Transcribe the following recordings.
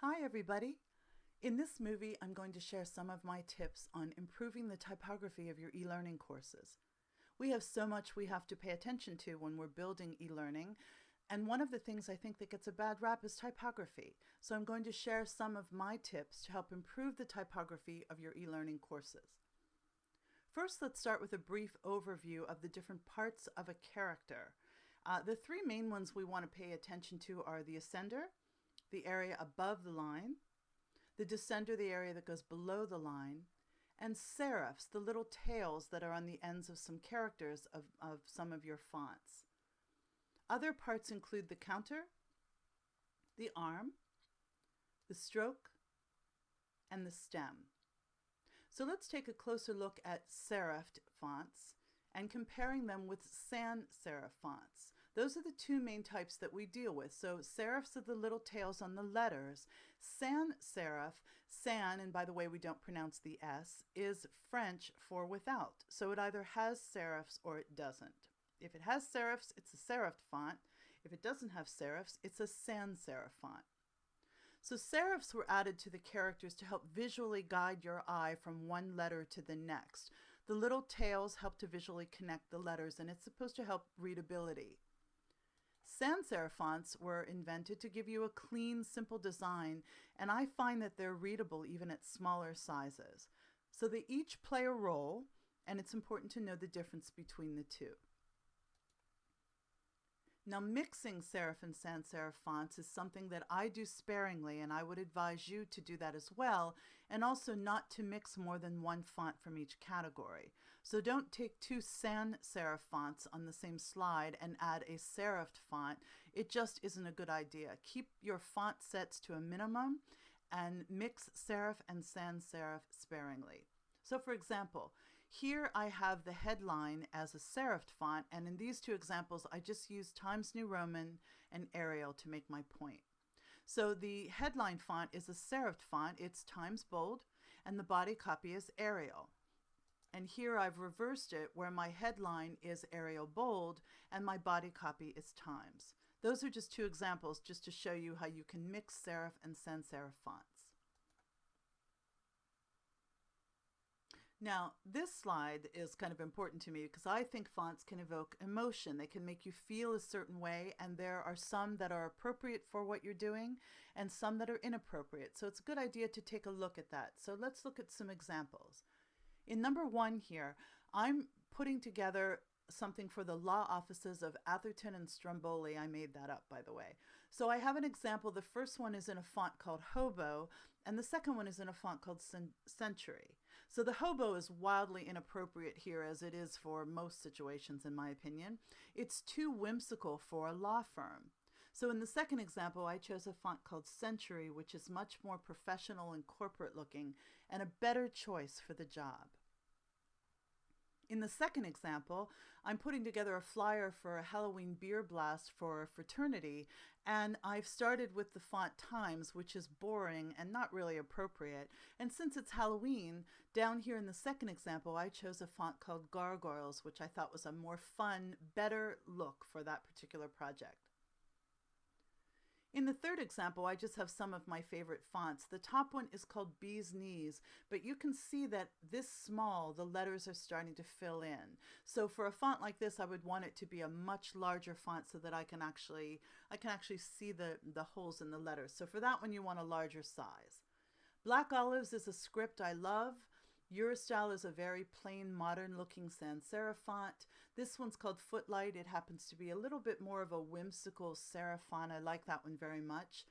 Hi everybody! In this movie I'm going to share some of my tips on improving the typography of your e-learning courses. We have so much we have to pay attention to when we're building e-learning, and one of the things I think that gets a bad rap is typography. So I'm going to share some of my tips to help improve the typography of your e-learning courses. First, let's start with a brief overview of the different parts of a character. The three main ones we want to pay attention to are the ascender, the area above the line, the descender, the area that goes below the line, and serifs, the little tails that are on the ends of some characters of some of your fonts. Other parts include the counter, the arm, the stroke, and the stem. So let's take a closer look at serifed fonts and comparing them with sans serif fonts. Those are the two main types that we deal with. So serifs are the little tails on the letters. Sans serif, sans, and by the way we don't pronounce the S, is French for without. So it either has serifs or it doesn't. If it has serifs, it's a serifed font. If it doesn't have serifs, it's a sans serif font. So serifs were added to the characters to help visually guide your eye from one letter to the next. The little tails help to visually connect the letters, and it's supposed to help readability. Sans serif fonts were invented to give you a clean, simple design, and I find that they're readable even at smaller sizes. So they each play a role, and it's important to know the difference between the two. Now, mixing serif and sans serif fonts is something that I do sparingly, and I would advise you to do that as well, and also not to mix more than one font from each category. So don't take two sans serif fonts on the same slide and add a serifed font. It just isn't a good idea. Keep your font sets to a minimum and mix serif and sans serif sparingly. So for example, here I have the headline as a serifed font, and in these two examples I just used Times New Roman and Arial to make my point. So the headline font is a serifed font, it's Times Bold, and the body copy is Arial. And here I've reversed it where my headline is Arial Bold and my body copy is Times. Those are just two examples just to show you how you can mix serif and sans serif fonts. Now, this slide is kind of important to me because I think fonts can evoke emotion. They can make you feel a certain way, and there are some that are appropriate for what you're doing and some that are inappropriate. So it's a good idea to take a look at that. So let's look at some examples. In number 1 here, I'm putting together something for the law offices of Atherton and Stromboli. I made that up, by the way. So I have an example. The first one is in a font called Hobo, and the second one is in a font called Century. So the Hobo is wildly inappropriate here, as it is for most situations, in my opinion. It's too whimsical for a law firm. So in the second example, I chose a font called Century, which is much more professional and corporate looking, and a better choice for the job. In the second example, I'm putting together a flyer for a Halloween beer blast for a fraternity, and I've started with the font Times, which is boring and not really appropriate. And since it's Halloween, down here in the second example, I chose a font called Gargoyles, which I thought was a more fun, better look for that particular project. In the third example, I just have some of my favorite fonts. The top one is called Bee's Knees, but you can see that this small, the letters are starting to fill in. So for a font like this, I would want it to be a much larger font so that I can actually see the holes in the letters. So for that one, you want a larger size. Black Olives is a script I love. Eurostyle is a very plain, modern-looking sans serif font. This one's called Footlight. It happens to be a little bit more of a whimsical serif font. I like that one very much.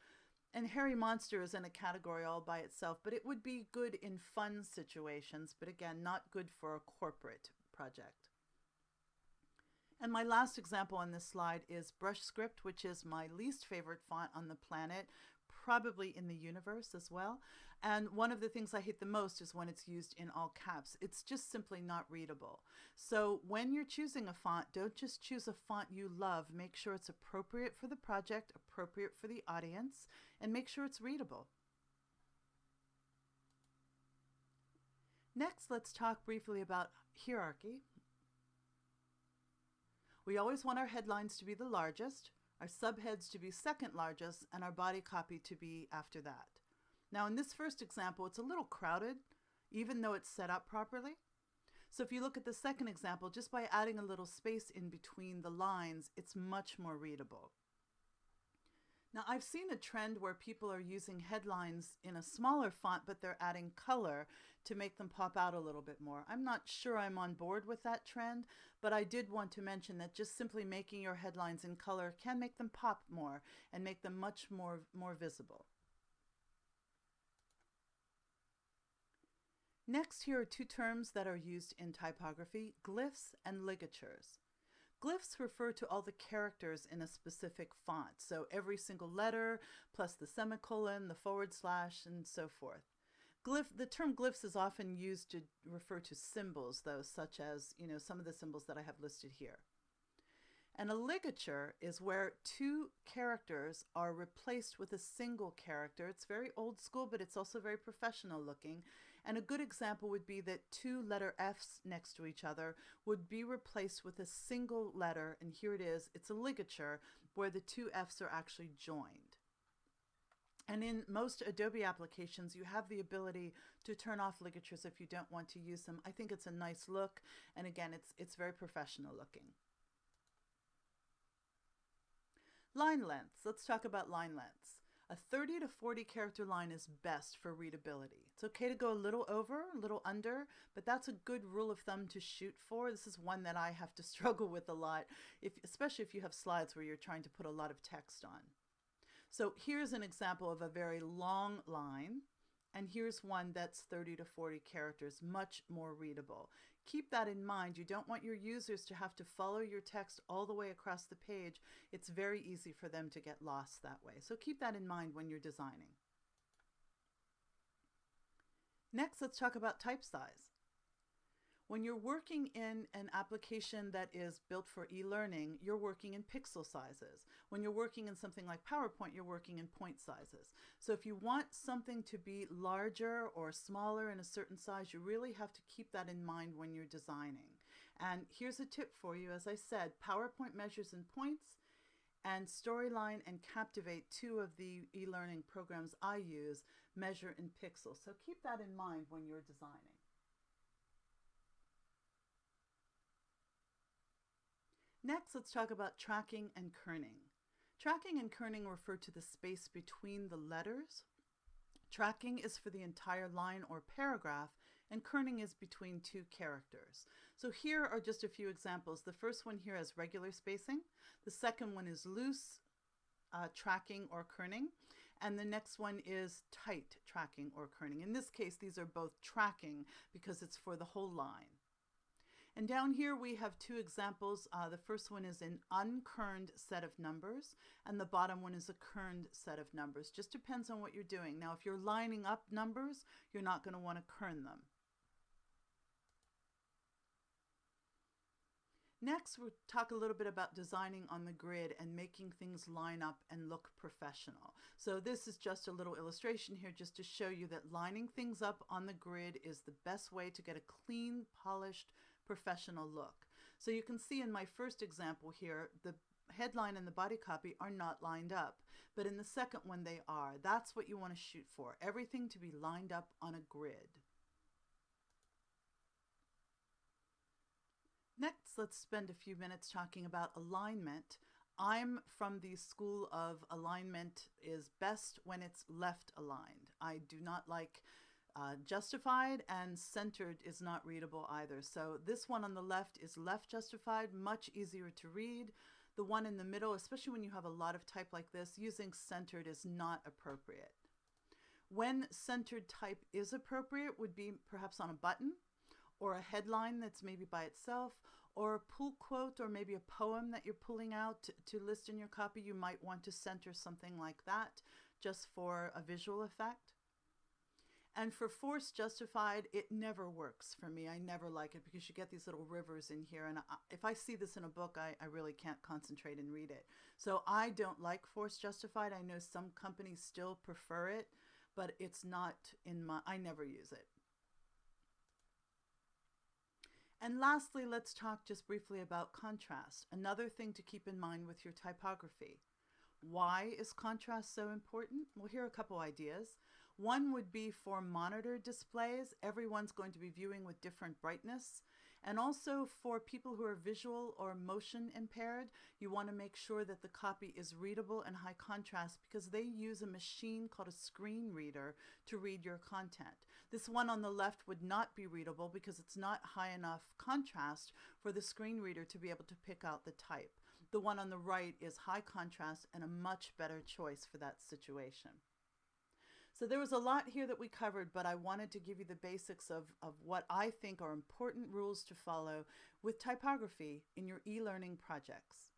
And Hairy Monster is in a category all by itself, but it would be good in fun situations, but again, not good for a corporate project. And my last example on this slide is Brush Script, which is my least favorite font on the planet, probably in the universe as well. And one of the things I hate the most is when it's used in all caps. It's just simply not readable. So when you're choosing a font, don't just choose a font you love. Make sure it's appropriate for the project, appropriate for the audience, and make sure it's readable. Next, let's talk briefly about hierarchy. We always want our headlines to be the largest, our subheads to be second largest, and our body copy to be after that. Now in this first example, it's a little crowded, even though it's set up properly. So if you look at the second example, just by adding a little space in between the lines, it's much more readable. Now I've seen a trend where people are using headlines in a smaller font, but they're adding color to make them pop out a little bit more. I'm not sure I'm on board with that trend, but I did want to mention that just simply making your headlines in color can make them pop more and make them much more visible. Next, here are two terms that are used in typography, glyphs and ligatures. Glyphs refer to all the characters in a specific font, so every single letter plus the semicolon, the forward slash, and so forth. The term glyphs is often used to refer to symbols, though, such as, some of the symbols that I have listed here. And a ligature is where two characters are replaced with a single character. It's very old school, but it's also very professional looking. And a good example would be that two letter F's next to each other would be replaced with a single letter, and here it is. It's a ligature where the two F's are actually joined. And in most Adobe applications, you have the ability to turn off ligatures if you don't want to use them. I think it's a nice look, and again, it's very professional looking. Line lengths. Let's talk about line lengths. A 30 to 40 character line is best for readability. It's okay to go a little over, a little under, but that's a good rule of thumb to shoot for. This is one that I have to struggle with a lot, especially if you have slides where you're trying to put a lot of text on. So here's an example of a very long line, and here's one that's 30 to 40 characters, much more readable. Keep that in mind. You don't want your users to have to follow your text all the way across the page. It's very easy for them to get lost that way. So keep that in mind when you're designing. Next, let's talk about type size. When you're working in an application that is built for e-learning, you're working in pixel sizes. When you're working in something like PowerPoint, you're working in point sizes. So if you want something to be larger or smaller in a certain size, you really have to keep that in mind when you're designing. And here's a tip for you. As I said, PowerPoint measures in points, and Storyline and Captivate, two of the e-learning programs I use, measure in pixels. So keep that in mind when you're designing. Next, let's talk about tracking and kerning. Tracking and kerning refer to the space between the letters. Tracking is for the entire line or paragraph, and kerning is between two characters. So here are just a few examples. The first one here has regular spacing. The second one is loose tracking or kerning. And the next one is tight tracking or kerning. In this case, these are both tracking because it's for the whole line. And down here we have two examples. The first one is an unkerned set of numbers, and the bottom one is a kerned set of numbers. Just depends on what you're doing. Now, if you're lining up numbers, you're not going to want to kern them. Next, we'll talk a little bit about designing on the grid and making things line up and look professional. So this is just a little illustration here just to show you that lining things up on the grid is the best way to get a clean, polished, professional look. So you can see in my first example here, the headline and the body copy are not lined up, but in the second one they are. That's what you want to shoot for, everything to be lined up on a grid. Next, let's spend a few minutes talking about alignment. I'm from the school of alignment is best when it's left aligned. I do not like justified, and centered is not readable either. So this one on the left is left justified, much easier to read. The one in the middle, especially when you have a lot of type like this, using centered is not appropriate. When centered type is appropriate would be perhaps on a button or a headline that's maybe by itself, or a pull quote, or maybe a poem that you're pulling out to list in your copy. You might want to center something like that just for a visual effect. And for force justified, it never works for me. I never like it because you get these little rivers in here. And if I see this in a book, I really can't concentrate and read it. So I don't like force justified. I know some companies still prefer it, but it's not in my, I never use it. And lastly, let's talk just briefly about contrast. Another thing to keep in mind with your typography. Why is contrast so important? Well, here are a couple ideas. One would be for monitor displays. Everyone's going to be viewing with different brightness. And also for people who are visual or motion impaired, you want to make sure that the copy is readable and high contrast because they use a machine called a screen reader to read your content. This one on the left would not be readable because it's not high enough contrast for the screen reader to be able to pick out the type. The one on the right is high contrast and a much better choice for that situation. So there was a lot here that we covered, but I wanted to give you the basics of what I think are important rules to follow with typography in your e-learning projects.